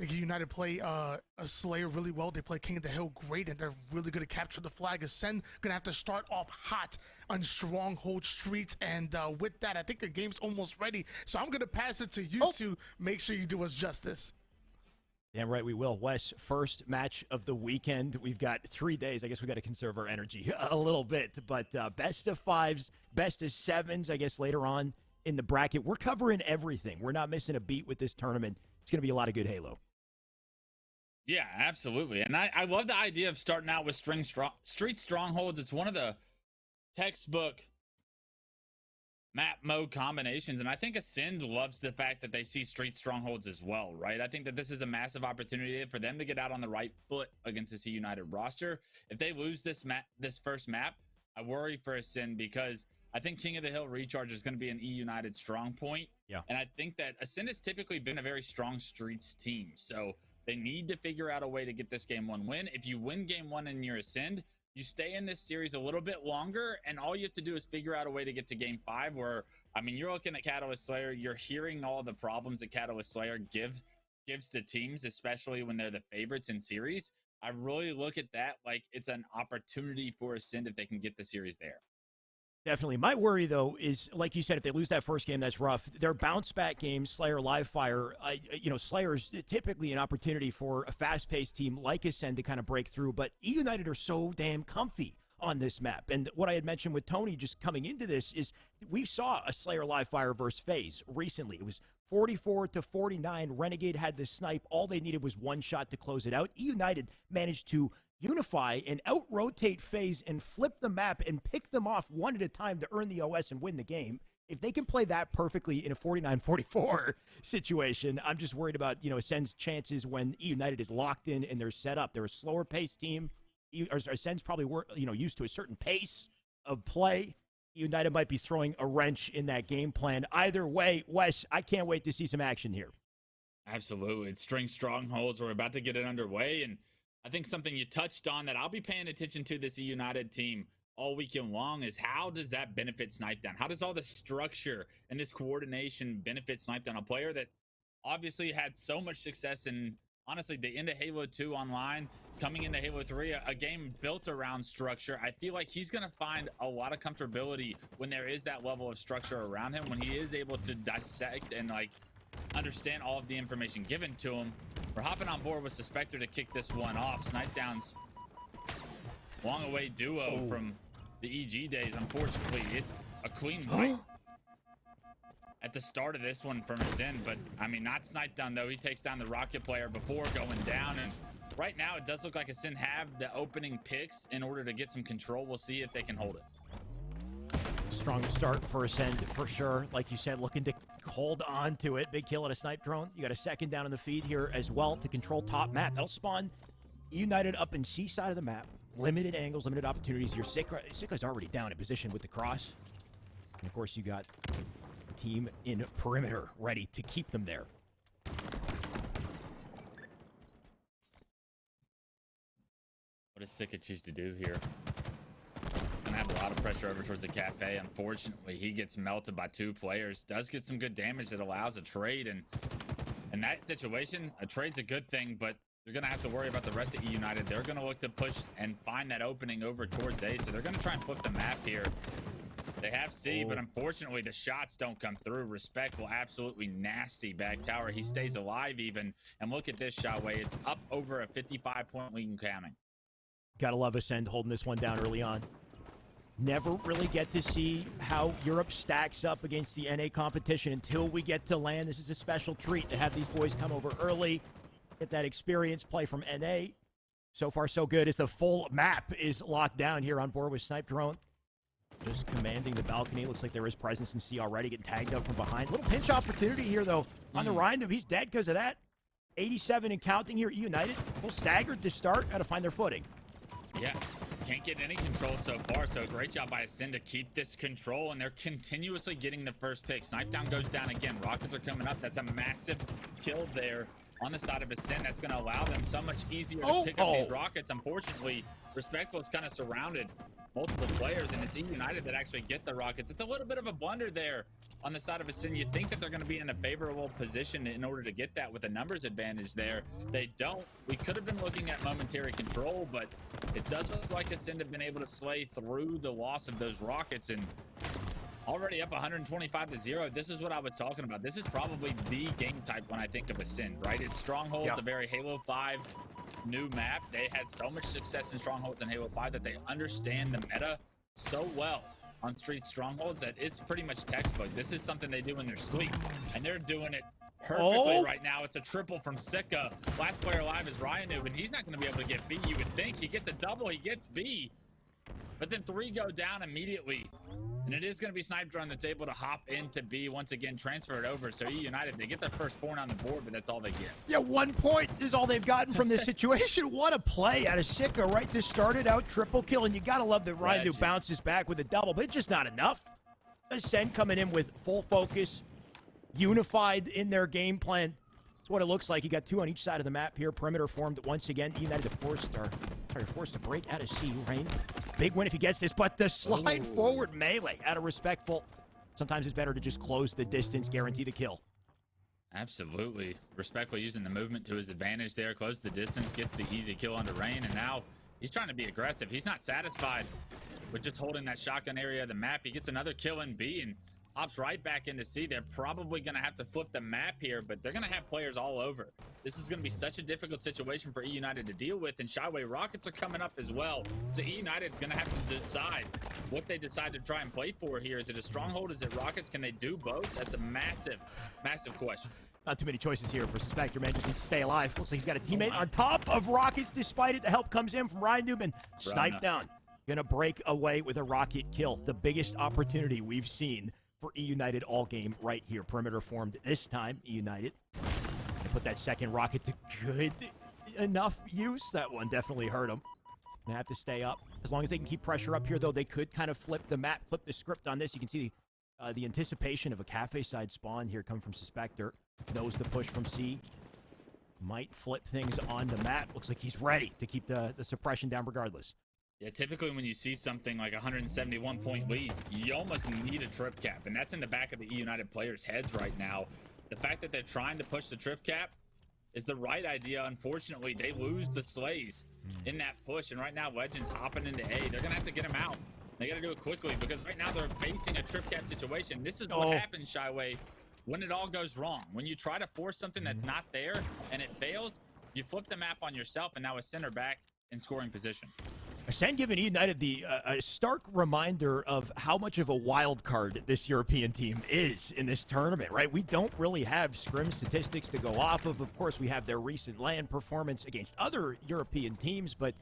think United play a Slayer really well. They play King of the Hill great, and they're really good to capture the flag. Acend gonna have to start off hot on Strongholds Streets, and with that, I think the game's almost ready. So I'm gonna pass it to you to make sure you do us justice. Damn right we will. Wes, first match of the weekend. We've got 3 days. I guess we got to conserve our energy a little bit. But best of fives, best of sevens, I guess, later on in the bracket. We're covering everything. We're not missing a beat with this tournament. It's going to be a lot of good Halo. Yeah, absolutely. And I love the idea of starting out with Street Strongholds. It's one of the textbook map mode combinations, and I think Acend loves the fact that they see Street Strongholds as well, right? I think that this is a massive opportunity for them to get out on the right foot against this eUnited roster. If they lose this first map, I worry for Acend, because I think King of the Hill Recharge is going to be an eUnited strong point. Yeah. And I think that Acend has typically been a very strong Streets team, so they need to figure out a way to get this game one win. If you win game one and you're Acend, you stay in this series a little bit longer, and all you have to do is figure out a way to get to game 5, where, I mean, you're looking at Catalyst Slayer, you're hearing all the problems that Catalyst Slayer gives to teams, especially when they're the favorites in series. I really look at that like it's an opportunity for Acend if they can get the series there. Definitely. My worry, though, is, like you said, if they lose that first game, that's rough. Their bounce-back games, Slayer, Live Fire, Slayer is typically an opportunity for a fast-paced team like Acend to kind of break through, but eUnited are so damn comfy on this map. And what I had mentioned with Tony just coming into this is we saw a Slayer, Live Fire versus FaZe recently. It was 44-49. Renegade had the snipe. All they needed was one shot to close it out. eUnited managed to unify and out-rotate FaZe and flip the map and pick them off one at a time to earn the OS and win the game. If they can play that perfectly in a 49-44 situation, I'm just worried about, Ascend's chances when eUnited is locked in and they're set up. They're a slower-paced team. Ascend's probably used to a certain pace of play. eUnited might be throwing a wrench in that game plan. Either way, Wes, I can't wait to see some action here. Absolutely. It's String Strongholds. We're about to get it underway, and I think something you touched on that I'll be paying attention to this eUnited team all weekend long is how does that benefit Snipedrone? How does all the structure and this coordination benefit Snipedrone? A player that obviously had so much success in, honestly, the end of Halo 2 online, coming into Halo 3, a game built around structure. I feel like he's going to find a lot of comfortability when there is that level of structure around him, when he is able to dissect and understand all of the information given to him. We're hopping on board with Suspector to kick this one off. Snipedrone's long-away duo from the EG days. Unfortunately, it's a clean wipe at the start of this one from Acend, but I mean, not Snipedrone though. He takes down the Rocket player before going down, and right now it does look like Acend have the opening picks in order to get some control. We'll see if they can hold it. Strong start for Acend for sure. Like you said, looking to hold on to it. Big kill at a Snipedrone. You got a second down in the feed here as well to control top map. That'll spawn eUnited up in C side of the map. Limited angles, limited opportunities here. Sica's already down in position with the cross. And of course, you got the team in perimeter ready to keep them there. What does Sica choose to do here? Gonna have a lot of pressure over towards the cafe. Unfortunately, he gets melted by 2 players. Does get some good damage that allows a trade, and in that situation, a trade's a good thing, but they're gonna have to worry about the rest of eUnited. They're gonna look to push and find that opening over towards A, so they're gonna try and flip the map here. They have C, but unfortunately the shots don't come through. Respectful, absolutely nasty back tower. He stays alive even, and look at this shot way. It's up over a 55-point lead and counting. Gotta love Acend holding this one down early on. Never really get to see how Europe stacks up against the NA competition until we get to LAN. This is a special treat to have these boys come over early, get that experience, play from NA. So far, so good as the full map is locked down here on board with Snipedrone. Just commanding the balcony. Looks like there is presence in C already, getting tagged up from behind. Little pinch opportunity here, though, on the RyaNoob. He's dead because of that. 87 and counting here, eUnited. A little staggered to start. Got to find their footing. Yeah, can't get any control so far, so great job by Acend to keep this control, and they're continuously getting the first pick. Snipedrone goes down again. Rockets are coming up. That's a massive kill there on the side of Acend. That's going to allow them so much easier to pick up these rockets. Unfortunately, Respectful is kind of surrounded multiple players, and it's eUnited that actually get the rockets. It's a little bit of a blunder there on the side of Acend. You think that they're going to be in a favorable position in order to get that with a numbers advantage there. They don't. We could have been looking at momentary control, but it does look like Acend have been able to slay through the loss of those rockets, and already up 125-0. This is what I was talking about. This is probably the game type when I think of Acend, right? It's Strongholds, a very Halo 5 new map. They had so much success in Strongholds and Halo 5 that they understand the meta so well on Street Strongholds that it's pretty much textbook. This is something they do in their sleep, and they're doing it perfectly right now. It's a triple from Sica. Last player alive is RyaNoob, and he's not going to be able to get B. You would think he gets a double, he gets B, but then 3 go down immediately. And it is going to be Snipedrone that's able to hop into B once again, transfer it over. So eUnited, they get their first point on the board, but that's all they get. Yeah, 1 point is all they've gotten from this situation. What a play out of Sica, right? This started out triple kill, and you got to love that RyaNoob bounces back with a double, but it's just not enough. Acend coming in with full focus, unified in their game plan. That's what it looks like. You got 2 on each side of the map here. Perimeter formed once again. eUnited forced to break out of C. Rayne, big win if he gets this, but the slide forward melee out of Respectful. Sometimes it's better to just close the distance, guarantee the kill. Absolutely. Respectful using the movement to his advantage there, close the distance, gets the easy kill onto Rayne, and now he's trying to be aggressive. He's not satisfied with just holding that shotgun area of the map. He gets another kill in B and hops right back into C. They're probably going to have to flip the map here, but they're going to have players all over. This is going to be such a difficult situation for eUnited to deal with, and Shyway rockets are coming up as well. So eUnited is going to have to decide what they decide to try and play for here. Is it a stronghold? Is it rockets? Can they do both? That's a massive, massive question. Not too many choices here for Suspector, man. Just needs to stay alive. Looks like he's got a teammate on top of rockets despite it. The help comes in from RyaNoob and Snipedrone. Gonna break away with a rocket kill. The biggest opportunity we've seen for eUnited all game right here. Perimeter formed this time, eUnited. Gonna put that second rocket to good enough use. That one definitely hurt him. Gonna have to stay up. As long as they can keep pressure up here, though, they could kind of flip the map, flip the script on this. You can see the anticipation of a cafe side spawn here coming from Suspector. Knows the push from C. Might flip things on the map. Looks like he's ready to keep the suppression down regardless. Yeah, typically when you see something like a 171-point lead, you almost need a trip cap, and that's in the back of the eUnited players' heads right now. The fact that they're trying to push the trip cap is the right idea. Unfortunately, they lose the slays in that push, and right now Lqgend's hopping into A. They're gonna have to get him out. They gotta do it quickly because right now they're facing a trip cap situation. This is what happens, Shyway, when it all goes wrong. When you try to force something that's not there and it fails, you flip the map on yourself, and now a center back in scoring position. Acend giving eUnited a stark reminder of how much of a wild card this European team is in this tournament, right? We don't really have scrim statistics to go off of. Of course, we have their recent LAN performance against other European teams, but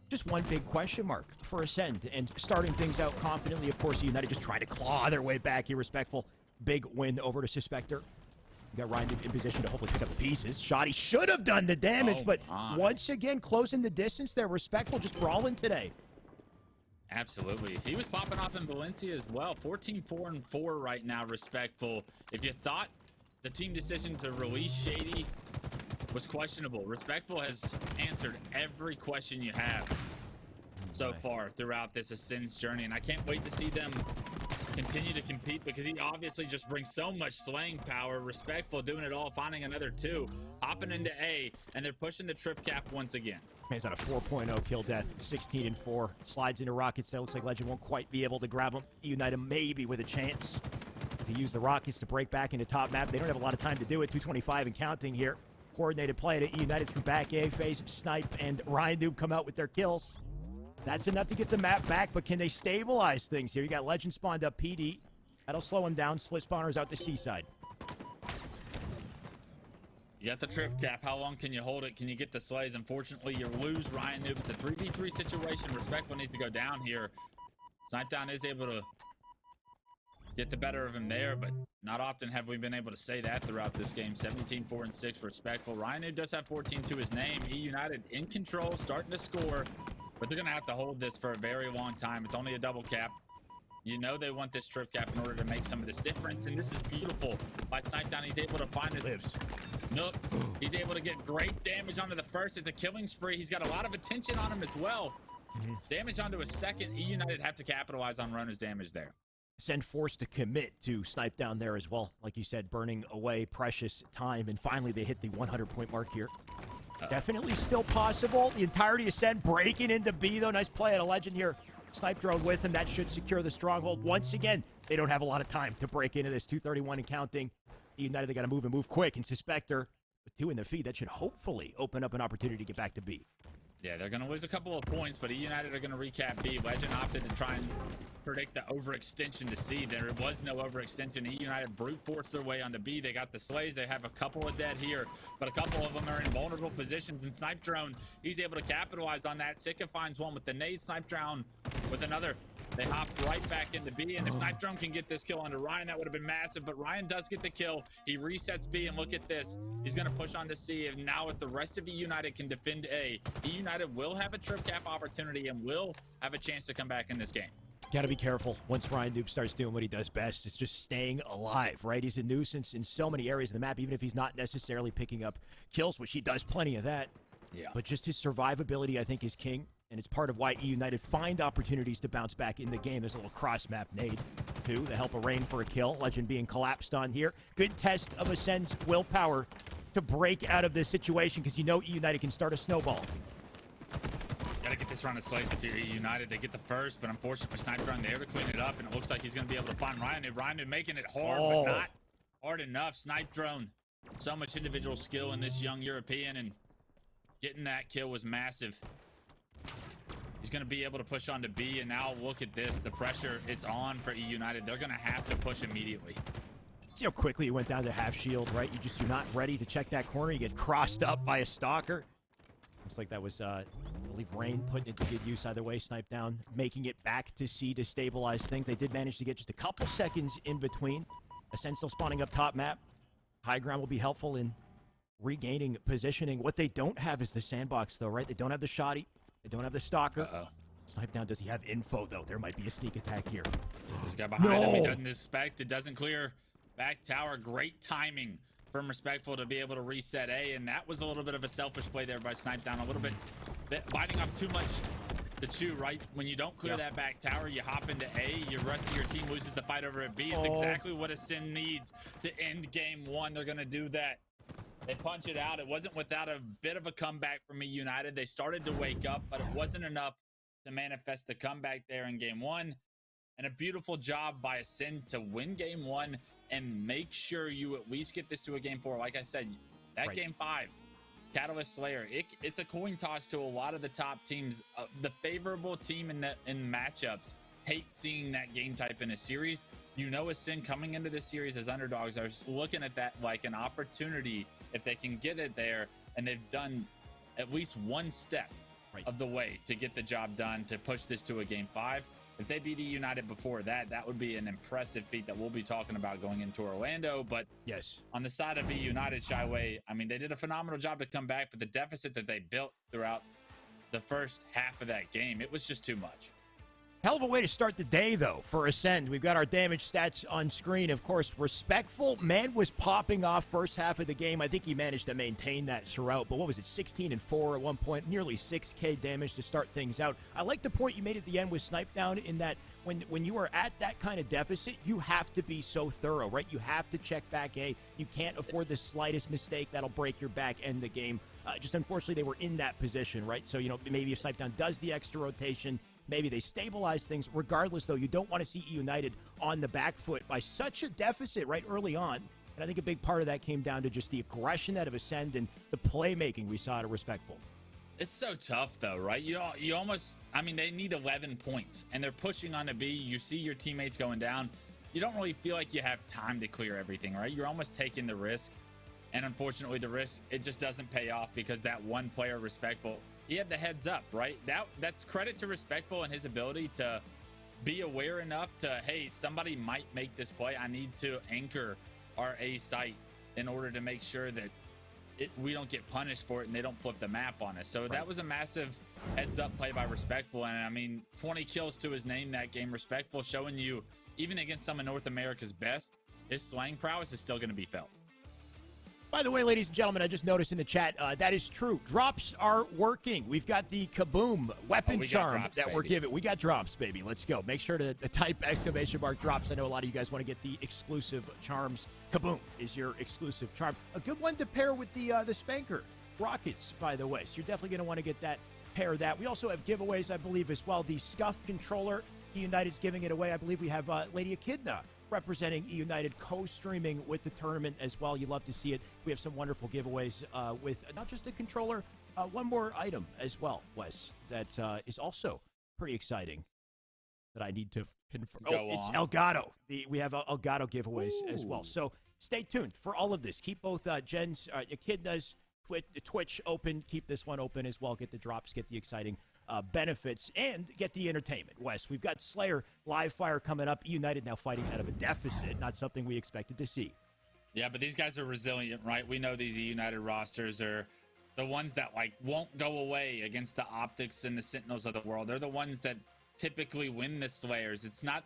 just one big question mark for Acend. And starting things out confidently, of course, eUnited just trying to claw their way back here. Respectful. Big win over to Suspector. You got RyaNoob in position to hopefully pick up the pieces. Shot, he should have done the damage, but once again, closing the distance there. Respectful just brawling today. Absolutely. He was popping off in Valencia as well. 14-4-4 right now, Respectful. If you thought the team decision to release Shady was questionable, Respectful has answered every question you have so far throughout this Ascend's journey, and I can't wait to see them continue to compete because he obviously just brings so much slaying power. Respectful doing it all, finding another 2, hopping into A, and they're pushing the trip cap once again. He's on a 4.0 kill death, 16-4. Slides into rockets. That looks like Lqgend won't quite be able to grab him. eUnited maybe with a chance to use the rockets to break back into top map. They don't have a lot of time to do it. 2:25 and counting here. Coordinated play to eUnited through back A phase. Snipe and RyaNoob come out with their kills. That's enough to get the map back, but can they stabilize things here? You got Lqgend spawned up PD. That'll slow him down. Split spawners out to C-side. You got the trip cap. How long can you hold it? Can you get the slays? Unfortunately, you lose RyaNoob. It's a 3v3 situation. Respectful needs to go down here. Snipedrone is able to get the better of him there, but not often have we been able to say that throughout this game. 17-4-6 Respectful. RyaNoob does have 14 to his name. eUnited in control, starting to score. But they're going to have to hold this for a very long time. It's only a double cap. You know they want this trip cap in order to make some of this difference, and this is beautiful. By Snipedrone, he's able to find it. Nook, he's able to get great damage onto the first. It's a killing spree. He's got a lot of attention on him as well. Damage onto a second. eUnited have to capitalize on Rona's damage there. Acend forced to commit to snipe down there as well. Like you said, burning away precious time. And finally, they hit the 100-point mark here. Definitely still possible. The entirety of Acend breaking into B, though. Nice play at a Lqgend here. Snipedrone with him. That should secure the stronghold. Once again, they don't have a lot of time to break into this. 2:31 and counting. eUnited, they got to move and move quick. And Suspector, with 2 in the feed, that should hopefully open up an opportunity to get back to B. Yeah, they're going to lose a couple of points, but eUnited are going to recap B. Lqgend opted to try and predict the overextension to C. There was no overextension. eUnited brute forced their way onto B. They got the slays. They have a couple of dead here, but a couple of them are in vulnerable positions. And Snipedrone, he's able to capitalize on that. Sica finds one with the nade. Snipedrone with another. They hop right back into B, and if Snipedrone can get this kill onto Ryan, that would have been massive, but Ryan does get the kill. He resets B, and look at this. He's going to push on to C, and now if the rest of eUnited can defend A, eUnited will have a trip cap opportunity and will have a chance to come back in this game. Got to be careful once RyaNoob starts doing what he does best. It's just staying alive, right? He's a nuisance in so many areas of the map, even if he's not necessarily picking up kills, which he does plenty of that. Yeah. But just his survivability, I think, is king. And it's part of why eUnited find opportunities to bounce back in the game. There's a little cross-map nade, too, the help of Rayne for a kill. Lqgend being collapsed on here. Good test of Ascend's willpower to break out of this situation, because you know eUnited can start a snowball. Gotta get this round of slays if you're eUnited. They get the first, but unfortunately, Snipedrone there to clean it up, and it looks like he's going to be able to find RyaNoob. RyaNoob making it hard, but not hard enough. Snipedrone, so much individual skill in this young European, and getting that kill was massive. He's going to be able to push on to B, and now look at this. The pressure, it's on for eUnited. They're going to have to push immediately. See how quickly he went down to half shield, right? You're not ready to check that corner. You get crossed up by a stalker. Looks like that was, I believe, Rayne putting it to good use either way. Snipe down, making it back to C to stabilize things. They did manage to get just a couple seconds in between. Acend still spawning up top map. High ground will be helpful in regaining positioning. What they don't have is the sandbox, though, right? They don't have the shoddy. They don't have the stalker. Snipe down. Does he have info, though? There might be a sneak attack here. This guy behind him, he doesn't expect. It doesn't clear back tower. Great timing from Respectful to be able to reset A, and that was a little bit of a selfish play there by Snipedrone. A little bit biting off too much to chew, right? When you don't clear that back tower, you hop into A, your rest of your team loses the fight over at B. It's exactly what Acend needs to end game one. They're going to do that. They punch it out. It wasn't without a bit of a comeback from eUnited. They started to wake up, but it wasn't enough to manifest the comeback there in game one. And a beautiful job by Acend to win game one and make sure you at least get this to a game four. Like I said, that game five, Catalyst Slayer, it's a coin toss to a lot of the top teams. The favorable team in matchups hate seeing that game type in a series. You know, Acend coming into this series as underdogs are looking at that like an opportunity if they can get it there, and they've done at least one step of the way to get the job done to push this to a game five. If they beat eUnited before that, that would be an impressive feat that we'll be talking about going into Orlando. But on the side of eUnited, Shyway, I mean, they did a phenomenal job to come back, but the deficit that they built throughout the first half of that game, it was just too much. Hell of a way to start the day, though, for Acend. We've got our damage stats on screen. Of course, Respectful, man, was popping off first half of the game. I think he managed to maintain that throughout. But what was it, 16 and 4 at one point, nearly 6K damage to start things out. I like the point you made at the end with Snipedrone in that when you are at that kind of deficit, you have to be so thorough, right? You have to check back A. You can't afford the slightest mistake that'll break your back, end the game. Just unfortunately, they were in that position, right? So, you know, maybe if Snipedrone does the extra rotation, maybe they stabilize things. Regardless, though, you don't want to see eUnited on the back foot by such a deficit right early on. And I think a big part of that came down to just the aggression out of Acend and the playmaking we saw at a Respectful. It's so tough, though, right? You almost, I mean, they need 11 points, and they're pushing on to B. You see your teammates going down. You don't really feel like you have time to clear everything, right? You're almost taking the risk. And unfortunately, the risk, it just doesn't pay off because that one player, Respectful, he had the heads up, right? That's credit to Respectful and his ability to be aware enough to, hey, somebody might make this play. I need to anchor our A site in order to make sure that we don't get punished for it and they don't flip the map on us. So that was a massive heads up play by Respectful. And I mean, 20 kills to his name that game. Respectful showing you, even against some of North America's best, his slaying prowess is still going to be felt. By the way, ladies and gentlemen, I just noticed in the chat, that is true. Drops are working. We've got the Kaboom weapon charm drops, that baby. we're giving. We got drops, baby. Let's go. Make sure to type !drops. I know a lot of you guys want to get the exclusive charms. Kaboom is your exclusive charm. A good one to pair with the Spanker rockets, by the way. So you're definitely going to want to get that, pair that. We also have giveaways, I believe, as well. The Scuff controller, eUnited's giving it away. I believe we have Lady Echidna representing eUnited, co-streaming with the tournament as well. You love to see it. We have some wonderful giveaways with not just the controller, one more item as well, Wes, that is also pretty exciting that I need to confirm. It's Elgato. We have Elgato giveaways as well. So stay tuned for all of this. Keep both Jen's, Echidna's Twitch open. Keep this one open as well. Get the drops, get the exciting benefits, and get the entertainment. Wes, we've got Slayer live fire coming up. eUnited now fighting out of a deficit, not something we expected to see. Yeah, but these guys are resilient, right? We know these eUnited rosters are the ones that like won't go away against the Optics and the Sentinels of the world. They're the ones that typically win the Slayers. It's not,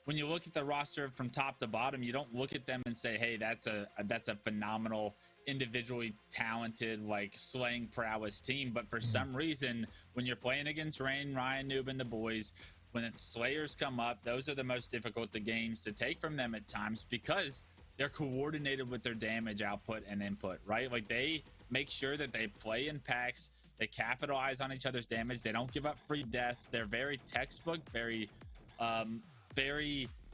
when you look at the roster from top to bottom, you don't look at them and say, hey, that's a phenomenal, individually talented, like slaying prowess team. But for some reason, when you're playing against Rayne, RyaNoob, and the boys, when Slayers come up, those are the most difficult the games to take from them at times, because they're coordinated with their damage output and input, right? Like, they make sure that they play in packs, they capitalize on each other's damage, they don't give up free deaths. They're very textbook, very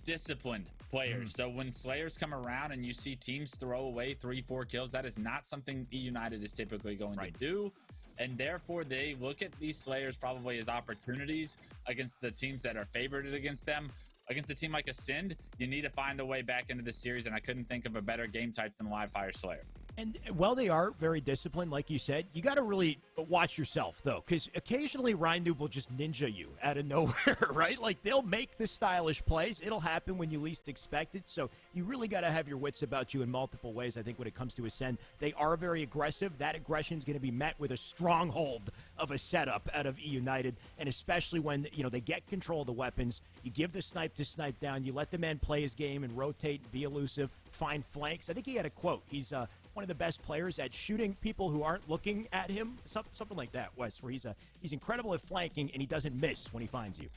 disciplined players. So when Slayers come around and you see teams throw away 3-4 kills, that is not something eUnited is typically going to do. And therefore, they look at these Slayers probably as opportunities against the teams that are favored against them. Against a team like Acend, you need to find a way back into the series, and I couldn't think of a better game type than Live Fire Slayer. And while they are very disciplined, like you said, you got to really watch yourself, though, because occasionally RyaNoob will just ninja you out of nowhere, right? Like, they'll make the stylish plays. It'll happen when you least expect it. So you really got to have your wits about you in multiple ways, I think, when it comes to Acend. They are very aggressive. That aggression is going to be met with a stronghold of a setup out of eUnited, and especially when, you know, they get control of the weapons. You give the snipe to snipe down. You let the man play his game and rotate and be elusive, find flanks. I think he had a quote. He's one of the best players at shooting people who aren't looking at him, something like that, Wes, where he's incredible at flanking, and he doesn't miss when he finds you.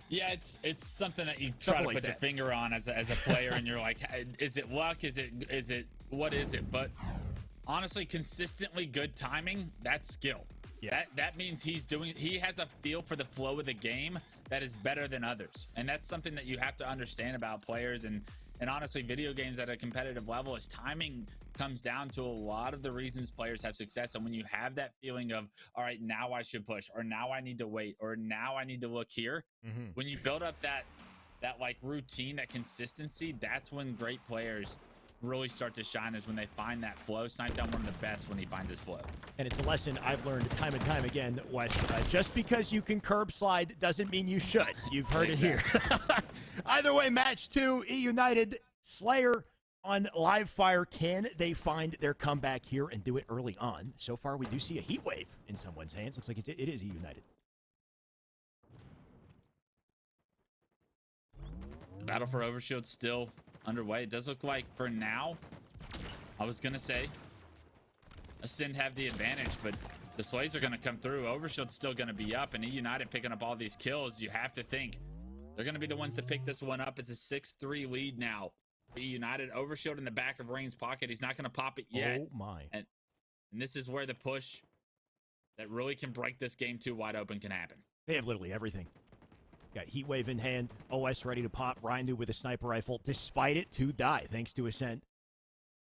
Yeah, it's something that you try to put your finger on as a player, and you're like, is it luck? Is it what is it? But honestly, consistently good timing, that's skill. Yeah. That means he has a feel for the flow of the game that is better than others. And that's something that you have to understand about players, and honestly, video games at a competitive level, is timing comes down to a lot of the reasons players have success. And when you have that feeling of, all right, now I should push, or now I need to wait, or now I need to look here, when you build up that like routine, that consistency, that's when great players really start to shine, is when they find that flow. Snipedrone, one of the best when he finds his flow. And it's a lesson I've learned time and time again, Wes. Just because you can curb slide doesn't mean you should. You've heard it here. Either way, match 2, eUnited, Slayer on live fire. Can they find their comeback here and do it early on? So far, we do see a heat wave in someone's hands. Looks like it is eUnited. The battle for Overshield's still underway. It does look like, for now, I was gonna say Acend have the advantage, but the Slays are gonna come through. Overshield's still gonna be up, and eUnited picking up all these kills. You have to think they're gonna be the ones to pick this one up. It's a 6-3 lead now. eUnited, Overshield in the back of Rayne's pocket. He's not gonna pop it yet. Oh my! And this is where the push that really can break this game too wide open can happen. They have literally everything. Got Heat Wave in hand, OS ready to pop, RyaNoob with a sniper rifle, despite it, to die, thanks to Acend.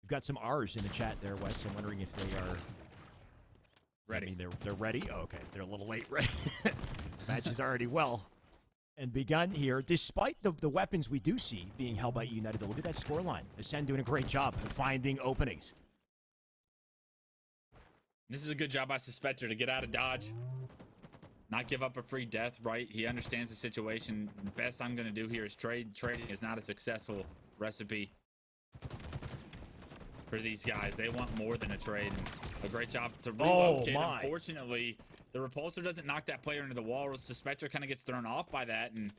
We've got some R's in the chat there, Wes. I'm wondering if they are ready. I mean, they're ready? Oh, okay, they're a little late, right? Match is already well and begun here, despite the weapons we do see being held by eUnited. Look at that scoreline. Acend doing a great job of finding openings. This is a good job by Suspector to get out of dodge. Not give up a free death, right? He understands the situation. The best I'm going to do here is trade. Trading is not a successful recipe for these guys. They want more than a trade. And a great job to relocate. Unfortunately, the repulsor doesn't knock that player into the wall. Suspector kind of gets thrown off by that. And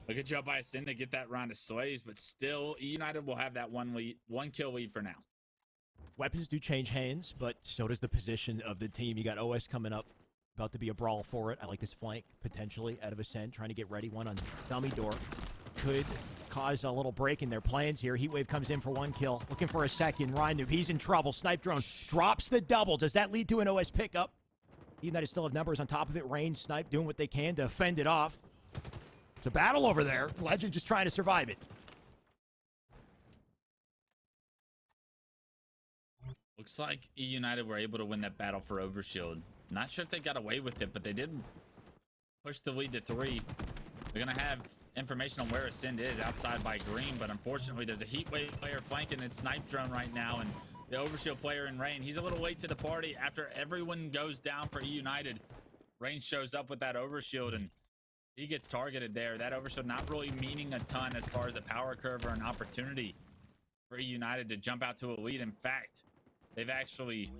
a good job by Acend to get that round of slays. But still, eUnited will have that one kill lead for now. Weapons do change hands, but so does the position of the team. You got OS coming up. About to be a brawl for it. I like this flank, potentially, out of Acend. Trying to get ready. One on dummy door. Could cause a little break in their plans here. Heatwave comes in for 1 kill. Looking for a second. RyaNoob, he's in trouble. Snipedrone drops the double. Does that lead to an OS pickup? eUnited still have numbers on top of it. Rayne, Snipe doing what they can to fend it off. It's a battle over there. Lqgend just trying to survive it. Looks like eUnited were able to win that battle for Overshield. Not sure if they got away with it, but they did push the lead to 3. They're going to have information on where Acend is outside by green, but unfortunately there's a Heatwave player flanking its Snipedrone right now, and the Overshield player in Rayne, he's a little late to the party. After everyone goes down for eUnited, Rayne shows up with that Overshield, and he gets targeted there. That Overshield not really meaning a ton as far as a power curve or an opportunity for eUnited to jump out to a lead. In fact, they've actually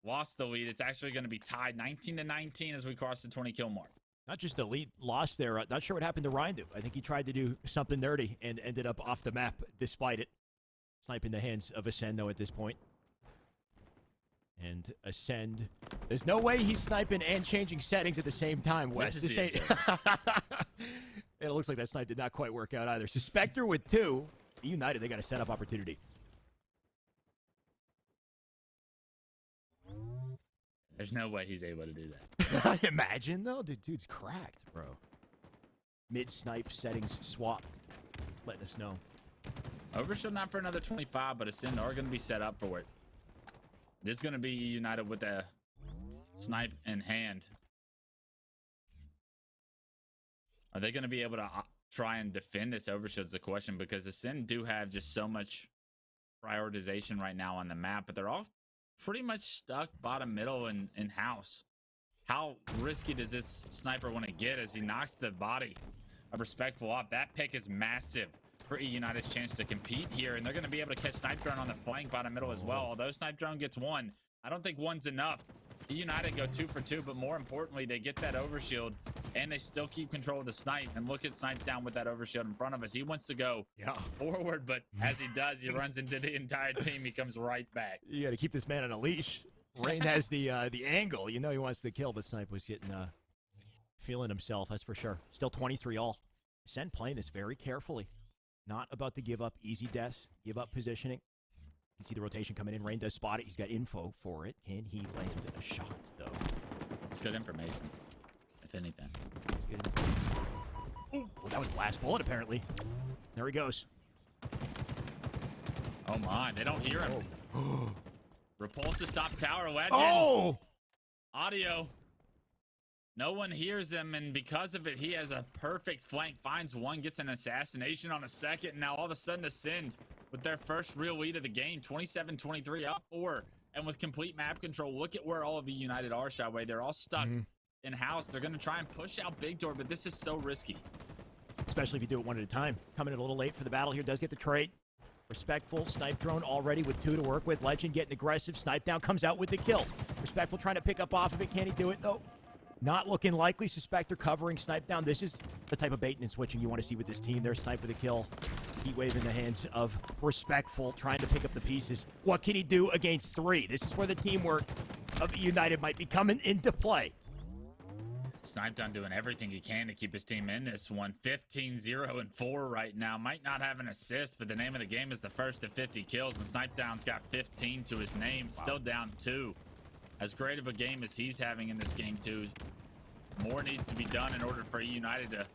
lost the lead. It's actually going to be tied 19-19 as we cross the 20 kill mark. Not just a lead loss there. Not sure what happened to RyaNoob. I think he tried to do something nerdy and ended up off the map despite it. Sniping the hands of Acend, though, at this point. And Acend, there's no way he's sniping and changing settings at the same time, Wes. It looks like that snipe did not quite work out either. Suspector with 2. eUnited, they got a setup opportunity. There's no way he's able to do that. Imagine, though. Dude's cracked, bro. Mid-snipe settings swap. Letting us know. Overshield not for another 25, but Acend are going to be set up for it. This is going to be eUnited with a snipe in hand. Are they going to be able to try and defend this Overshield is the question, because Acend do have just so much prioritization right now on the map, but they're all pretty much stuck bottom middle and in house. How risky does this sniper want to get as he knocks the body of Respectful off? That pick is massive for eUnited's chance to compete here, and they're going to be able to catch Snipedrone on the flank bottom middle as well. Although Snipedrone gets 1, I don't think 1's enough. eUnited go 2 for 2, but more importantly, they get that Overshield, and they still keep control of the snipe. And look at Snipe down with that Overshield in front of us. He wants to go forward, but as he does, he runs into the entire team. He comes right back. You got to keep this man on a leash. Rayne has the angle. You know he wants to kill, but Snipe was getting feeling himself, that's for sure. Still 23 all. Acend playing this very carefully. Not about to give up easy deaths, give up positioning. You can see the rotation coming in. Rayne does spot it. He's got info for it. Can he land a shot, though? It's good information, if anything. It's good information. Well, that was the last bullet, apparently. There he goes. Oh, my. They don't hear him. Repulses top tower. Lqgend. Oh! Audio. No one hears him, and because of it, he has a perfect flank. Finds 1, gets an assassination on a second, and now all of a sudden Acend with their first real lead of the game, 27-23, up 4. And with complete map control, look at where all of eUnited are, Shyway. They're all stuck in house. They're going to try and push out Big Door, but this is so risky. Especially if you do it one at a time. Coming in a little late for the battle here. Does get the trade. Respectful. Snipedrone already with 2 to work with. Lqgend getting aggressive. Snipe down comes out with the kill. Respectful trying to pick up off of it. Can he do it, though? Not looking likely. Suspector covering Snipe down. This is the type of baiting and switching you want to see with this team. There's Snipe with a kill. Heatwave in the hands of Respectful, trying to pick up the pieces. What can he do against 3? This is where the teamwork of United might be coming into play. Snipedrone doing everything he can to keep his team in this one. 15-0-4 right now. Might not have an assist, but the name of the game is the first to 50 kills, and Snipedrone's got 15 to his name. Still down 2. As great of a game as he's having in this game, too. More needs to be done in order for eUnited to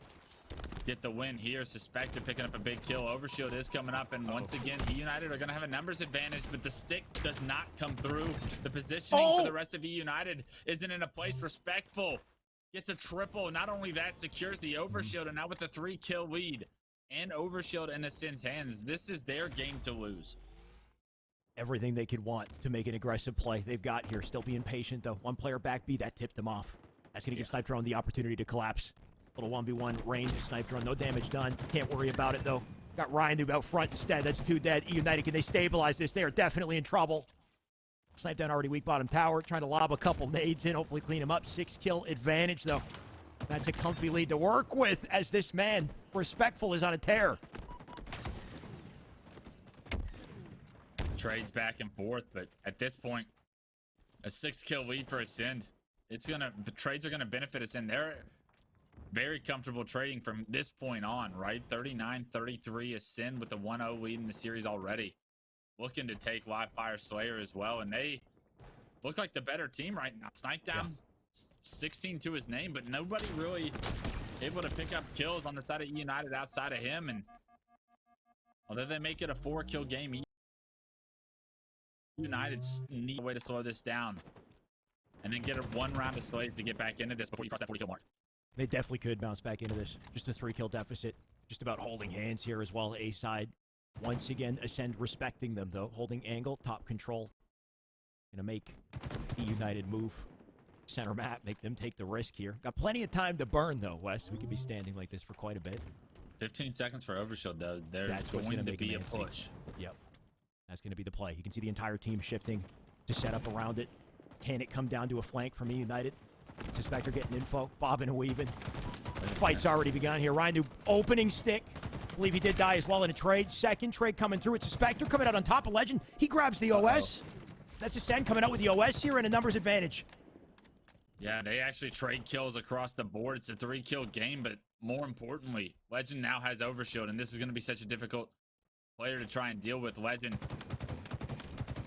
get the win here. Suspector picking up a big kill. Overshield is coming up, and once again, eUnited are going to have a numbers advantage, but the stick does not come through. The positioning for the rest of eUnited isn't in a place. Respectful gets a triple. Not only that, secures the Overshield, and now with the 3-kill lead and Overshield in Acend's hands, this is their game to lose. Everything they could want to make an aggressive play they've got here. Still being patient, though. 1 player back B, that tipped them off. That's going to give Snipedrone the opportunity to collapse. Little 1v1 Rayne, Snipedrone, no damage done. Can't worry about it, though. Got RyaNoob out front instead. That's 2 dead. eUnited, can they stabilize this? They are definitely in trouble. Snipedrone already weak bottom tower, trying to lob a couple nades in, hopefully clean him up. 6-kill advantage, though. That's a comfy lead to work with as this man, Respectful, is on a tear. trades back and forth, but at this point, a 6-kill lead for Acend. The trades are gonna benefit Acend. They're very comfortable trading from this point on, right? 39-33 Acend with the 1-0 lead in the series already. Looking to take Live Fire Slayer as well, and they look like the better team right now. Snipedrone, 16 to his name, but nobody really able to pick up kills on the side of eUnited outside of him. And although they make it a 4-kill game, eUnited need a way to slow this down and then get one round of slays to get back into this before you cross that 40-kill mark. They definitely could bounce back into this. Just a 3-kill deficit. Just about holding hands here as well. A side. Once again, Acend respecting them, though. Holding angle, top control. Gonna make eUnited move center map, make them take the risk here. Got plenty of time to burn, though, Wes. We could be standing like this for quite a bit. 15 seconds for Overshield, though. There's That's going to be a push. Yep. That's going to be the play. You can see the entire team shifting to set up around it. Can it come down to a flank from eUnited? Suspector getting info, bobbing and weaving. Fight's already begun here. RyaNoob opening stick. Believe he did die as well in a trade. Second trade coming through. It's Suspector coming out on top of Lqgend. He grabs the OS. That's Acend coming out with the OS here and a numbers advantage. Yeah, they actually trade kills across the board. It's a 3-kill game, but more importantly, Lqgend now has Overshield, and this is going to be such a difficult player to try and deal with. Lqgend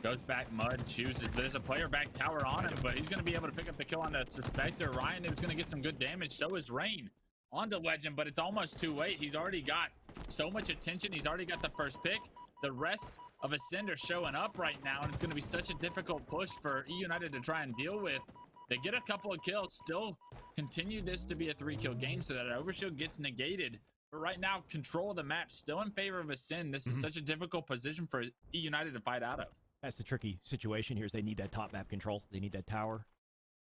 goes back mud, chooses. There's a player back tower on him, but he's going to be able to pick up the kill on the Suspector. RyaNoob going to get some good damage. So is Rayne onto Lqgend, but it's almost too late. He's already got so much attention. He's already got the first pick. The rest of Acend are showing up right now, and it's going to be such a difficult push for eUnited to try and deal with. They get a couple of kills, still continue this to be a 3-kill game so that Overshield gets negated. But right now, control of the map still in favor of Acend. This is such a difficult position for eUnited to fight out of. That's the tricky situation here is they need that top map control. They need that tower.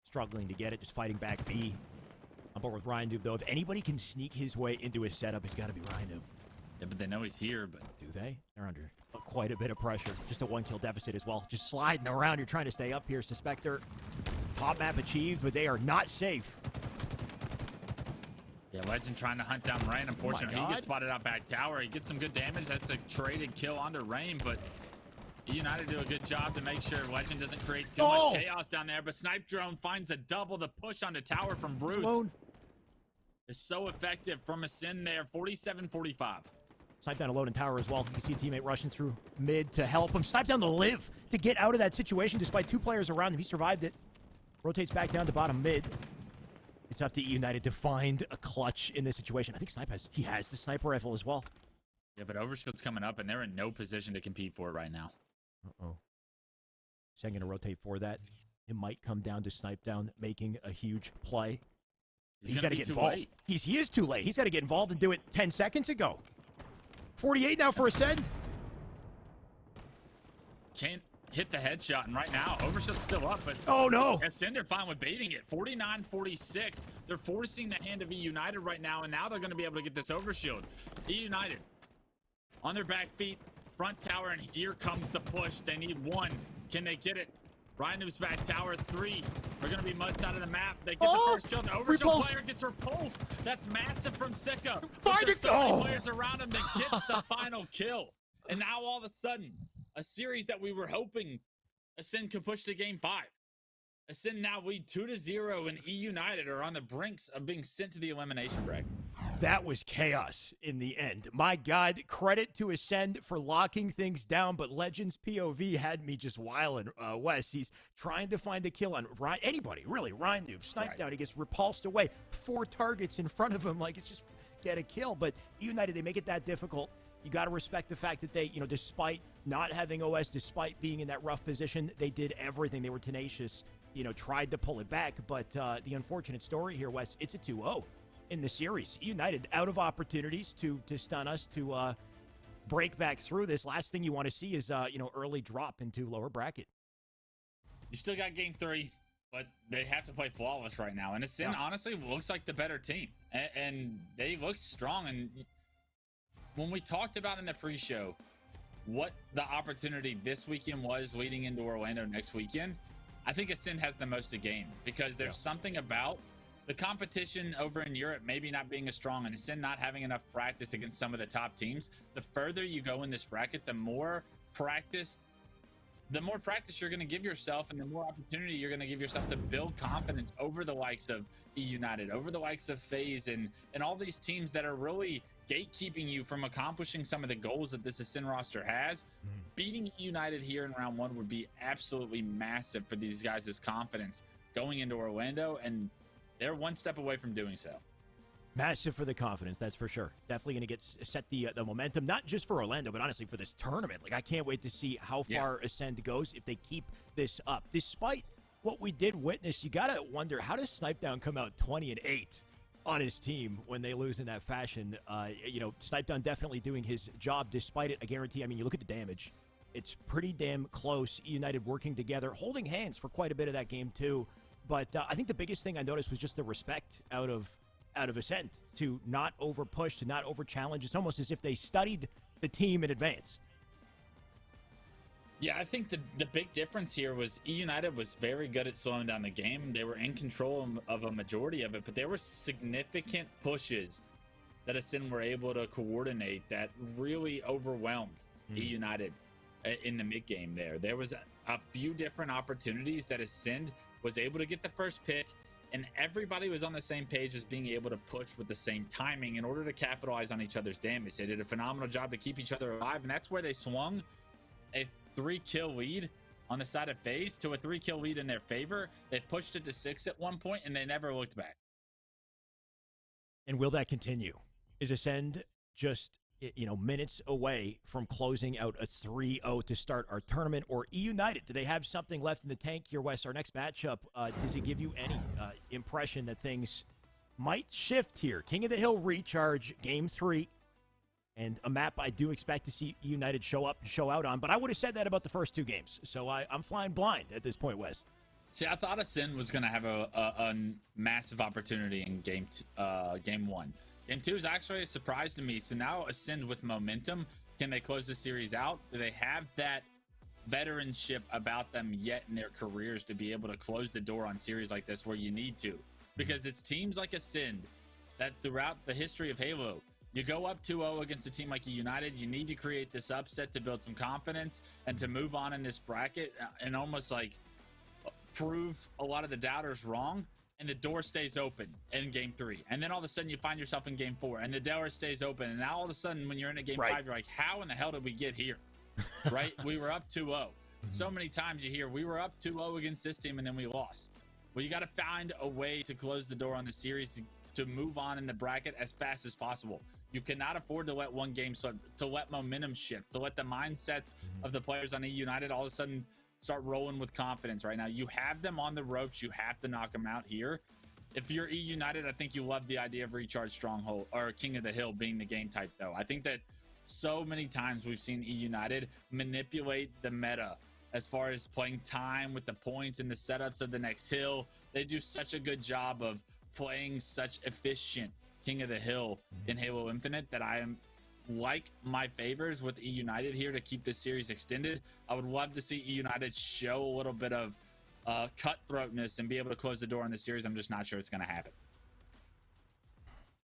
Struggling to get it, just fighting back B. On board with RyaNoob, though. If anybody can sneak his way into his setup, it's got to be RyaNoob. Yeah, but they know he's here, but... Do they? They're under quite a bit of pressure. Just a 1-kill deficit as well. Just sliding around. You're trying to stay up here. Suspector. Top map achieved, but they are not safe. Yeah, Lqgend trying to hunt down Rayne. Unfortunately, he gets spotted out back tower. He gets some good damage. That's a traded kill onto Rayne, but eUnited do a good job to make sure Lqgend doesn't create too much chaos down there. But Snipedrone finds a double. The push onto tower from Brutes is so effective from Acend there. 47-45. Snipedrone alone in tower as well. You can see a teammate rushing through mid to help him. Snipedrone to live to get out of that situation despite 2 players around him. He survived it. Rotates back down to bottom mid. It's up to eUnited to find a clutch in this situation. I think Snipe has the sniper rifle as well. Yeah, but Overshield's coming up, and they're in no position to compete for it right now. So I'm going to rotate for that. It might come down to Snipedrone making a huge play. He's got to get involved. He is too late. He's got to get involved and do it 10 seconds ago. 48 now for Acend. Can't hit the headshot, and right now Overshield's still up, but oh no, Acend are fine with baiting it. 49-46. They're forcing the hand of eUnited right now, and now they're going to be able to get this Overshield. eUnited on their back feet, front tower, and here comes the push. They need 1. Can they get it? RyaNoob's back tower. 3 are going to be mud side of the map. They get the first kill. The Overshield player gets repulsed. That's massive from Sica. There's so many players around him to get the final kill, and now all of a sudden, a series that we were hoping Acend could push to game 5. Acend now lead 2-0, and eUnited are on the brinks of being sent to the elimination bracket. That was chaos in the end. My God, credit to Acend for locking things down, but Lqgend's POV had me just wiling. Wes, he's trying to find a kill on anybody, really. RyaNoob, sniped out. He gets repulsed away. 4 targets in front of him. Like, it's just get a kill. But eUnited, they make it that difficult. You got to respect the fact that they, despite not having OS, despite being in that rough position, they did everything. They were tenacious, tried to pull it back. But the unfortunate story here, Wes, it's a 2-0 in the series. eUnited out of opportunities to stun us, to break back through this. Last thing you want to see is, early drop into lower bracket. You still got game 3, but they have to play flawless right now. And Acend honestly looks like the better team. And they look strong. And when we talked about in the pre-show what the opportunity this weekend was leading into Orlando next weekend, I think Acend has the most to gain, because there's something about the competition over in Europe maybe not being as strong, and Acend not having enough practice against some of the top teams. The further you go in this bracket, the more practiced the more practice you're going to give yourself and the more opportunity you're going to give yourself to build confidence over the likes of eUnited, over the likes of FaZe, and all these teams that are really gatekeeping you from accomplishing some of the goals that this Acend roster has. Beating eUnited here in round one would be absolutely massive for these guys' confidence going into Orlando, and they're one step away from doing so. Massive for the confidence, that's for sure. Definitely going to get set the momentum, not just for Orlando, but honestly for this tournament. Like, I can't wait to see how far Acend goes if they keep this up. Despite what we did witness, you got to wonder, how does Snipedrone come out 20-8 on his team when they lose in that fashion? You know, Snipedrone definitely doing his job despite it. I guarantee, I mean, you look at the damage. It's pretty damn close. eUnited working together, holding hands for quite a bit of that game too. But I think the biggest thing I noticed was just the respect out of Acend to not over push, to not over challenge. It's almost as if they studied the team in advance. Yeah, I think the big difference here was eUnited was very good at slowing down the game. They were in control of a majority of it, but there were significant pushes that Acend were able to coordinate that really overwhelmed eUnited in the mid game there. There was a few different opportunities that Acend was able to get the first pick, and everybody was on the same page as being able to push with the same timing in order to capitalize on each other's damage. They did a phenomenal job to keep each other alive, and that's where they swung a 3-kill lead on the side of FaZe to a 3-kill lead in their favor. They pushed it to 6 at one point, and they never looked back. And will that continue? Is Acend just, you know, minutes away from closing out a 3-0 to start our tournament? Or eUnited, do they have something left in the tank here, Wes? Our next matchup, does it give you any impression that things might shift here? King of the Hill Recharge, Game 3, and a map I do expect to see eUnited show up and show out on, but I would have said that about the first two games, so I'm flying blind at this point, Wes. See, I thought Acend was going to have a massive opportunity in game one. Game two is actually a surprise to me. So now Acend with momentum, can they close the series out? Do they have that veteranship about them yet in their careers to be able to close the door on series like this where you need to? Because it's teams like Acend that throughout the history of Halo, you go up 2-0 against a team like eUnited, you need to create this upset to build some confidence and to move on in this bracket and almost like prove a lot of the doubters wrong. And the door stays open in game 3. And then all of a sudden you find yourself in game 4 and the door stays open. And now all of a sudden when you're in a game 5, you're like, how in the hell did we get here? Right? We were up 2-0. So many times you hear we were up 2-0 against this team and then we lost. Well, you got to find a way to close the door on the series to move on in the bracket as fast as possible. You cannot afford to let one game slip, to let momentum shift, to let the mindsets of the players on eUnited all of a sudden start rolling with confidence right now. You have them on the ropes. You have to knock them out here. If you're eUnited, I think you love the idea of Recharge Stronghold or King of the Hill being the game type, though. I think that so many times we've seen eUnited manipulate the meta as far as playing time with the points and the setups of the next hill. They do such a good job of playing such efficient King of the Hill in Halo Infinite that I am like my favors with eUnited here to keep this series extended. I would love to see eUnited show a little bit of cutthroatness and be able to close the door on the series. I'm just not sure it's going to happen.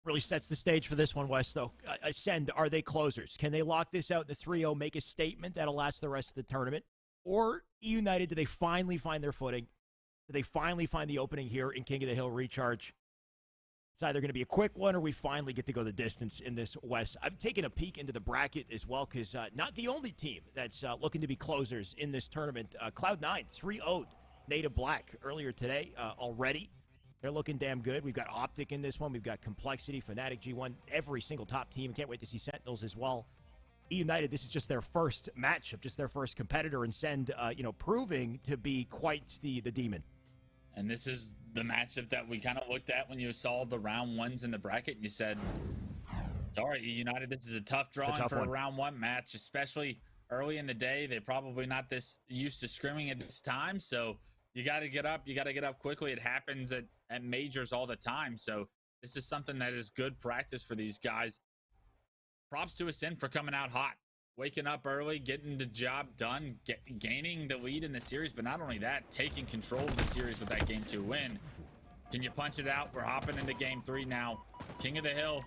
Really sets the stage for this one, Wes, though. Acend, are they closers? Can they lock this out in the 3-0, make a statement that'll last the rest of the tournament? Or eUnited, do they finally find their footing? Do they finally find the opening here in King of the Hill Recharge? It's either going to be a quick one or we finally get to go the distance in this, Wes. I'm taking a peek into the bracket as well because not the only team that's looking to be closers in this tournament. Cloud9 3-0'd Native Black earlier today already. They're looking damn good. We've got Optic in this one. We've got Complexity, Fnatic, G1, every single top team. Can't wait to see Sentinels as well. eUnited, this is just their first matchup, just their first competitor, and Acend, proving to be quite the demon. And this is the matchup that we kind of looked at when you saw the round ones in the bracket and you said, sorry, eUnited, this is a tough drawing for a round one match, especially early in the day. They're probably not this used to scrimming at this time. So you got to get up. You got to get up quickly. It happens at majors all the time. So this is something that is good practice for these guys. Props to Acend for coming out hot, waking up early, getting the job done, gaining the lead in the series. But not only that, taking control of the series with that game 2 win. Can you punch it out? We're hopping into game 3 now. King of the Hill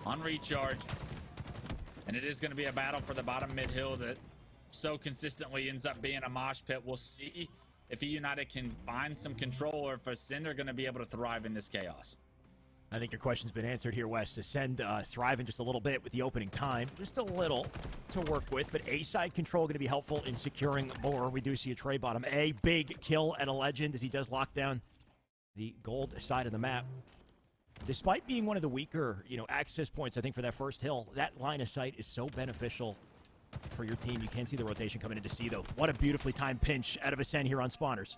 on Recharge. And it is going to be a battle for the bottom mid hill that so consistently ends up being a mosh pit. We'll see if eUnited can find some control or if Acend are going to be able to thrive in this chaos. I think your question's been answered here, Wes. Acend thriving just a little bit with the opening time. Just a little to work with, but A-side control going to be helpful in securing more. We do see a tray bottom. A big kill and a Lqgend as he does lock down the gold side of the map. Despite being one of the weaker, access points, I think, for that first hill, that line of sight is so beneficial for your team. You can see the rotation coming into C, though. What a beautifully timed pinch out of Acend here on spawners.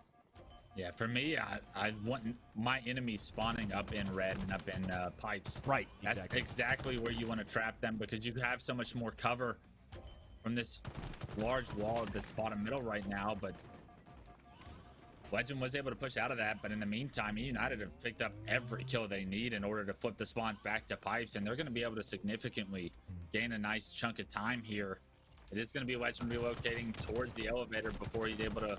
Yeah, for me, I want my enemies spawning up in red and up in pipes. Right, That's exactly where you want to trap them because you have so much more cover from this large wall that's bottom middle right now. But Lqgend was able to push out of that. But in the meantime, eUnited have picked up every kill they need in order to flip the spawns back to pipes. And they're going to be able to significantly gain a nice chunk of time here. It is going to be Lqgend relocating towards the elevator before he's able to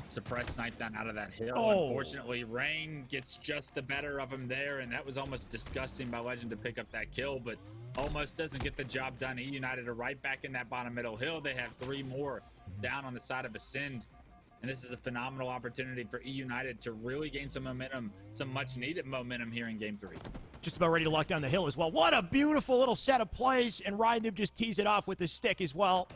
suppress Snipedrone out of that hill. Unfortunately, Rayne gets just the better of him there, and that was almost disgusting by Lqgend to pick up that kill, but almost doesn't get the job done. eUnited are right back in that bottom middle hill. They have 3 more down on the side of Acend, and this is a phenomenal opportunity for eUnited to really gain some momentum, some much needed momentum here in game 3. Just about ready to lock down the hill as well. What a beautiful little set of plays, and RyaNoob just tees it off with the stick as well.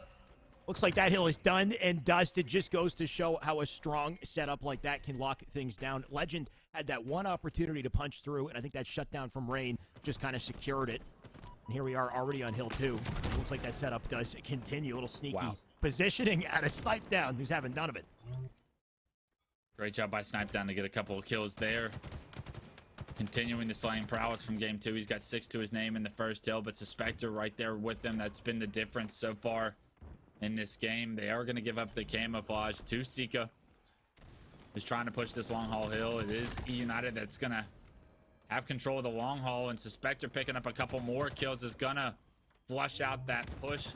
Looks like that hill is done and dusted. Just goes to show how a strong setup like that can lock things down. Lqgend had that one opportunity to punch through, and I think that shutdown from Rayne just kind of secured it. And here we are already on hill 2. It looks like that setup does continue. A little sneaky positioning out of Snipedrone, who's having none of it. Great job by Snipedrone to get a couple of kills there. Continuing the slaying prowess from game 2. He's got 6 to his name in the first hill, but Suspector right there with him. That's been the difference so far in this game. They are going to give up the camouflage to Sica, who's trying to push this long haul hill. It is eUnited that's going to have control of the long haul, and Suspector picking up a couple more kills is going to flush out that push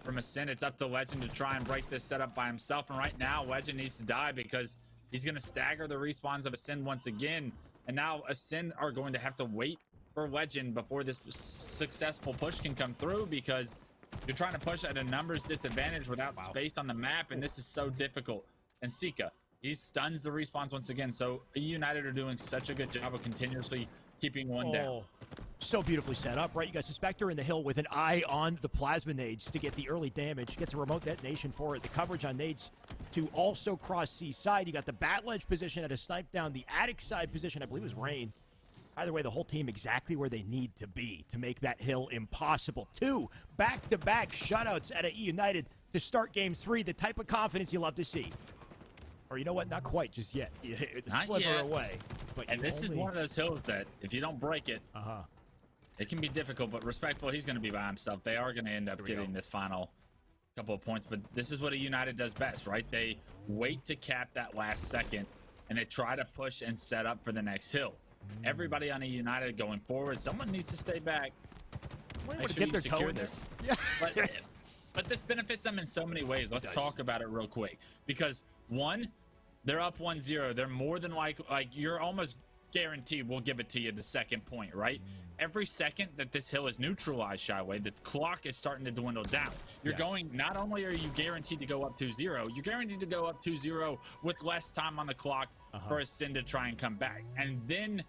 from Acend. It's up to Lqgend to try and break this setup by himself, and right now Lqgend needs to die because he's going to stagger the respawns of Acend once again, and now Acend are going to have to wait for Lqgend before this successful push can come through because you're trying to push at a numbers disadvantage without space on the map, and this is so difficult. And Sica, he stuns the respawns once again, so eUnited are doing such a good job of continuously keeping one down. So beautifully set up, right? You got Suspector in the hill with an eye on the plasma nades to get the early damage, gets a remote detonation for it, the coverage on nades to also cross C side. You got the bat ledge position at a Snipedrone, the attic side position, I believe it was Rayne. Either way, the whole team exactly where they need to be to make that hill impossible. 2 back-to-back shutouts at a eUnited to start game 3, the type of confidence you love to see. Or you know what? Not quite just yet. It's a sliver away. And this is one of those hills that if you don't break it, it can be difficult, but respectful, he's going to be by himself. They are going to end up getting this final couple of points, but this is what eUnited does best, right? They wait to cap that last second, and they try to push and set up for the next hill. Everybody on eUnited going forward. Someone needs to stay back. Make sure you secure this. Yeah. But this benefits them in so many ways. Let's talk about it real quick. Because one, they're up 1-0. They're more than like you're almost guaranteed we'll give it to you the second point, right? Every second that this hill is neutralized, Shyway, the clock is starting to dwindle down. You're going, not only are you guaranteed to go up 2-0, you're guaranteed to go up 2-0 with less time on the clock for Acend to try and come back. And then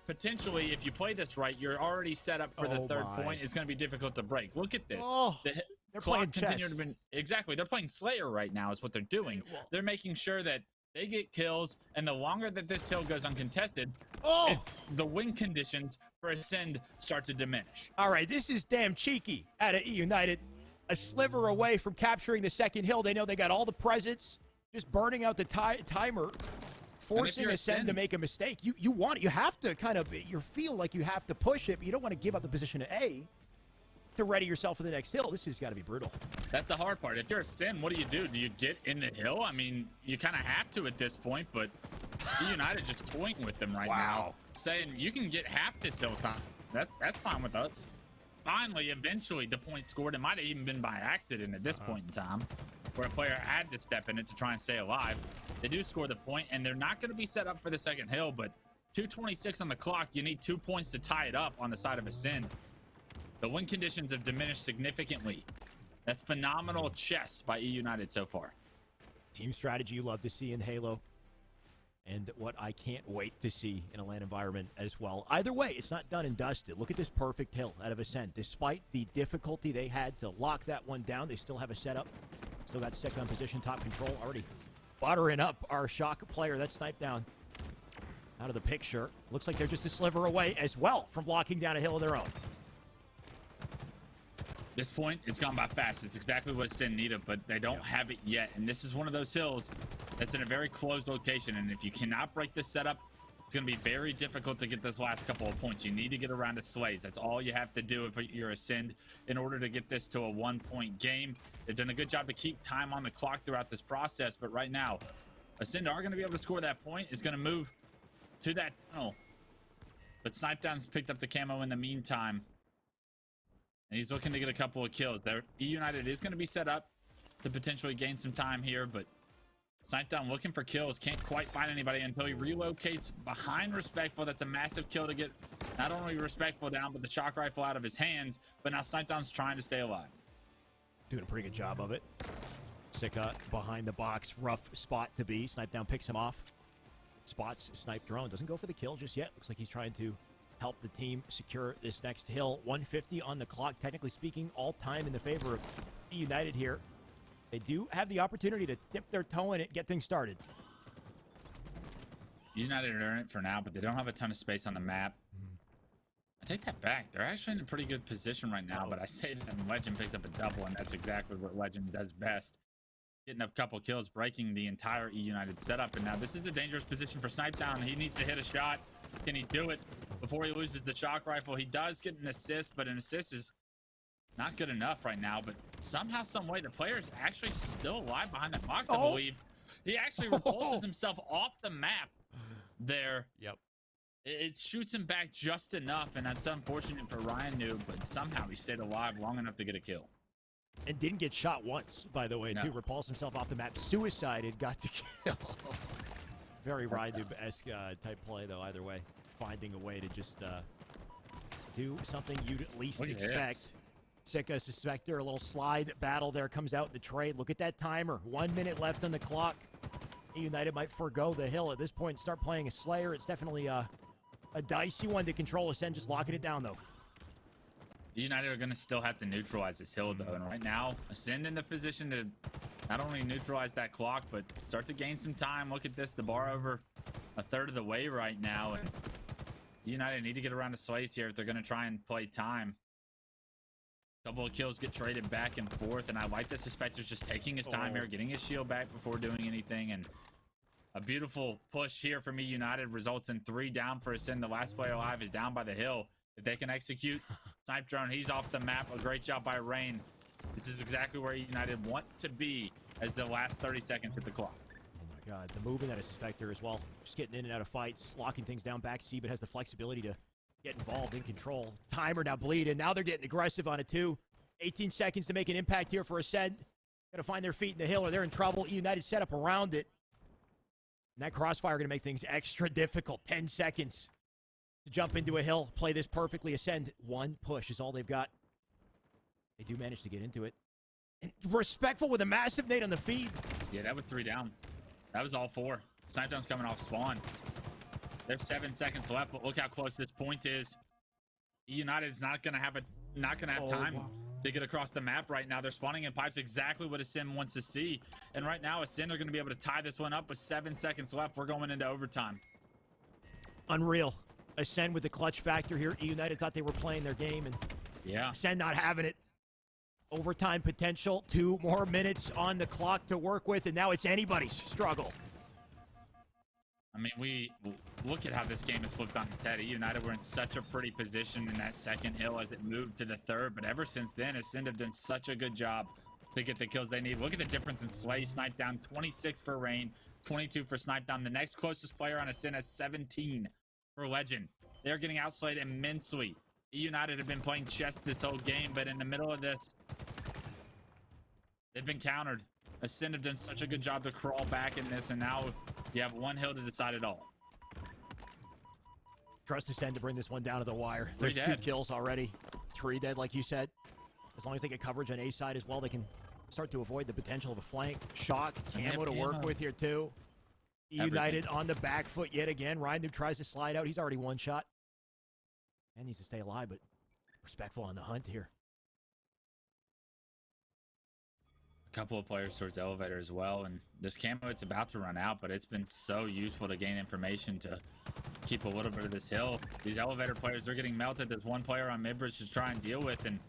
potentially, if you play this right, you're already set up for the third point. It's going to be difficult to break. Look at this. They're playing chess. Exactly. They're playing Slayer right now is what they're doing. They're making sure that they get kills, and the longer that this hill goes uncontested, it's the win conditions for Acend start to diminish. All right, this is damn cheeky out of eUnited. A sliver away from capturing the second hill. They know they got all the presents, just burning out the timer, forcing Acend to make a mistake. You have to kind of, you feel like you have to push it, but you don't want to give up the position to A to ready yourself for the next hill. This has got to be brutal. That's the hard part. If you're Acend, what do? Do you get in the hill? I mean, you kind of have to at this point, but eUnited just toying with them right now, saying you can get half this hill time. That's fine with us. Finally, eventually, the point scored. It might have even been by accident at this point in time, where a player had to step in it to try and stay alive. They do score the point, and they're not going to be set up for the second hill, but 2:26 on the clock. You need 2 points to tie it up on the side of Acend. The win conditions have diminished significantly That's phenomenal chess by eUnited so far. Team strategy you love to see in Halo. And what I can't wait to see in a LAN environment as well. Either way, it's not done and dusted. Look at this perfect hill out of Acend. Despite the difficulty they had to lock that one down, they still have a setup. Still got second position, top control. Already buttering up our shock player. That's Snipedrone out of the picture. Looks like they're just a sliver away as well from blocking down a hill of their own. This point, it's gone by fast. It's exactly what Acend needed, but they don't have it yet. And this is one of those hills that's in a very closed location. And if you cannot break this setup, it's going to be very difficult to get this last couple of points. You need to get around to Slays. That's all you have to do if you're Acend in order to get this to a 1-point game. They've done a good job to keep time on the clock throughout this process. But right now, Acend are going to be able to score that point. It's going to move to that tunnel. But Snipedrone's picked up the camo in the meantime. And he's looking to get a couple of kills. There, eUnited is going to be set up to potentially gain some time here, but Snipedrone looking for kills. Can't quite find anybody until he relocates behind Respectful. That's a massive kill to get not only Respectful down, but the shock rifle out of his hands. But now Snipedrone's trying to stay alive. Doing a pretty good job of it. Sica behind the box. Rough spot to be. Snipedrone picks him off. Spots Snipedrone. Doesn't go for the kill just yet. Looks like he's trying to help the team secure this next hill. 150 on the clock, technically speaking, all time in the favor of eUnited here. They do have the opportunity to dip their toe in it, get things started. eUnited are in it for now, but they don't have a ton of space on the map. I take that back. They're actually in a pretty good position right now, but I say that Lqgend picks up a double, and that's exactly what Lqgend does best. Getting a couple kills, breaking the entire eUnited setup, and now this is a dangerous position for Snipedrone. He needs to hit a shot. Can he do it before he loses the shock rifle? He does get an assist, but an assist is not good enough right now. But somehow, some way, the player is actually still alive behind that box, I believe. He actually repulses himself off the map there. Yep. It shoots him back just enough, and that's unfortunate for RyaNoob, but somehow he stayed alive long enough to get a kill. And didn't get shot once, by the way, too. Repulsed himself off the map. Suicided, got the kill. Very RyaNoob-esque type play, though, either way. Finding a way to just do something you'd at least expect. Sica, Suspector, a little slide battle there comes out in the trade. Look at that timer. 1 minute left on the clock. eUnited might forego the hill at this point and start playing a Slayer. It's definitely a dicey one to control. Acend just locking it down, though. eUnited are going to still have to neutralize this hill, though. And right now, Acend in the position to not only neutralize that clock, but start to gain some time. Look at this. The bar over a third of the way right now. And eUnited need to get around to Slays here if they're going to try and play time. A couple of kills get traded back and forth. And I like that Suspector's just taking his time here, getting his shield back before doing anything. And a beautiful push here from eUnited results in 3 down for Acend. The last player alive is down by the hill. If they can execute, Snipedrone, he's off the map. A great job by Rayne. This is exactly where eUnited want to be as the last 30 seconds hit the clock. Oh my God, the moving out of Suspector as well. Just getting in and out of fights, locking things down back C, but has the flexibility to get involved in control. Timer now bleeding. Now they're getting aggressive on it too. 18 seconds to make an impact here for Acend. Got to find their feet in the hill or they're in trouble. eUnited set up around it. And that crossfire going to make things extra difficult. 10 seconds to jump into a hill, play this perfectly. Acend, 1 push is all they've got. They do manage to get into it. And Respectful with a massive nade on the feed. Yeah, that was 3 down. That was all 4. Snipedrone's coming off spawn. There's 7 seconds left, but look how close this point is. eUnited is not gonna have time to get across the map right now. They're spawning in pipes, exactly what Acend wants to see. And right now, Acend are gonna be able to tie this one up with 7 seconds left. We're going into overtime. Unreal. Acend with the clutch factor here. eUnited thought they were playing their game, and Acend not having it. Overtime potential. 2 more minutes on the clock to work with, and now it's anybody's struggle. I mean, we look at how this game is flipped on its head. eUnited were in such a pretty position in that second hill as it moved to the third, but ever since then, Acend have done such a good job to get the kills they need. Look at the difference in Slay. Snipedrone, 26 for Rayne, 22 for Snipedrone. The next closest player on Acend has 17 for Lqgend. They're getting outslayed immensely. eUnited have been playing chess this whole game, but in the middle of this, they've been countered. Acend have done such a good job to crawl back in this, and now you have 1 hill to decide it all. Trust Acend to bring this one down to the wire. There's 2 kills already. 3 dead, like you said. As long as they get coverage on A side as well, they can start to avoid the potential of a flank. Shock, Camo to work with here eUnited Everything. on the back foot yet again. RyaNoob tries to slide out. He's already one shot. And needs to stay alive, but respectful on the hunt here. A couple of players towards elevator as well, and this camo, it's about to run out, but it's been so useful to gain information to keep a little bit of this hill. These elevator players, they're getting melted. There's one player on mid-bridge to try and deal with, and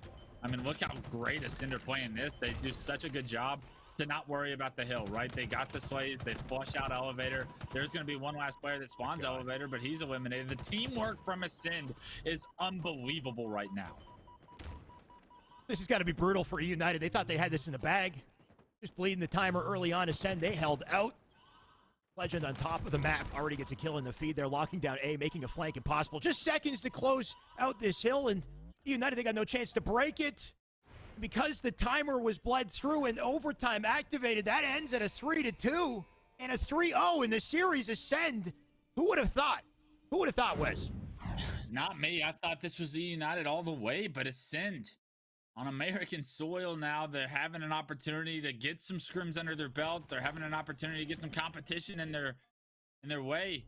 I mean, look how great Acend are playing this. They do such a good job to not worry about the hill, right? They got the slays, they flush out elevator. There's going to be one last player that spawns elevator, but he's eliminated. The teamwork from Acend is unbelievable right now. This has got to be brutal for eUnited. They thought they had this in the bag. Just bleeding the timer early on. Acend, they held out. Lqgend on top of the map already gets a kill in the feed. They're locking down A, making a flank impossible. Just seconds to close out this hill, and eUnited, they got no chance to break it. Because the timer was bled through and overtime activated, that ends at a 3-2 and a 3-0 in the series. Acend, who would have thought? Who would have thought, Wes? Not me. I thought this was eUnited all the way, but Acend on American soil now, they're having an opportunity to get some scrims under their belt. They're having an opportunity to get some competition in their way.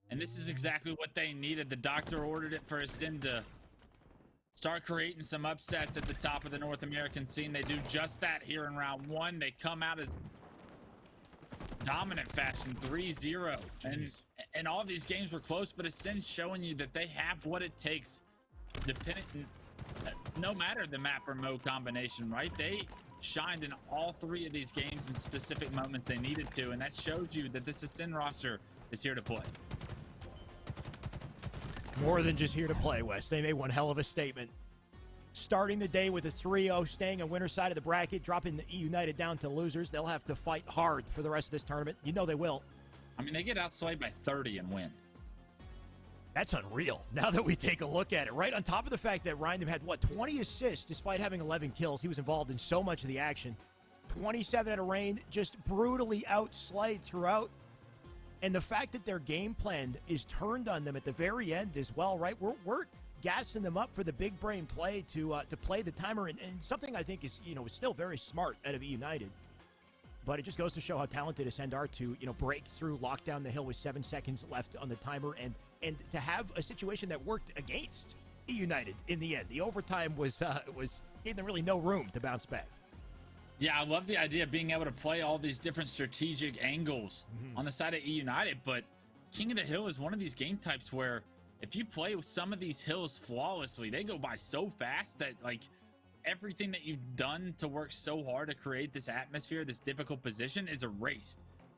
And this is exactly what they needed. The doctor ordered it for Acend to start creating some upsets at the top of the North American scene. They do just that here in round one. They come out as dominant fashion, 3-0. And all of these games were close, but Acend showing you that they have what it takes, depending, no matter the map or mode combination, right? They shined in all three of these games in specific moments they needed to, and that showed you that this Acend roster is here to play. More than just here to play, Wes. They made one hell of a statement. Starting the day with a 3-0, staying on winner's side of the bracket, dropping the eUnited down to losers. They'll have to fight hard for the rest of this tournament. You know they will. I mean, they get outslayed by 30 and win. That's unreal. Now that we take a look at it, right on top of the fact that RyaNoob had, 20 assists despite having 11 kills. He was involved in so much of the action. 27 at a Rayne, just brutally outslayed throughout. And the fact that their game plan is turned on them at the very end as well, right? We're gassing them up for the big brain play to play the timer, and something I think is still very smart out of eUnited. But it just goes to show how talented Acend are to break through, lock down the hill with 7 seconds left on the timer, and to have a situation that worked against eUnited in the end. The overtime was gave them really no room to bounce back. Yeah, I love the idea of being able to play all these different strategic angles on the side of eUnited, but King of the Hill is one of these game types where if you play with some of these hills flawlessly, they go by so fast that everything that you've done to work so hard to create this atmosphere, this difficult position is erased.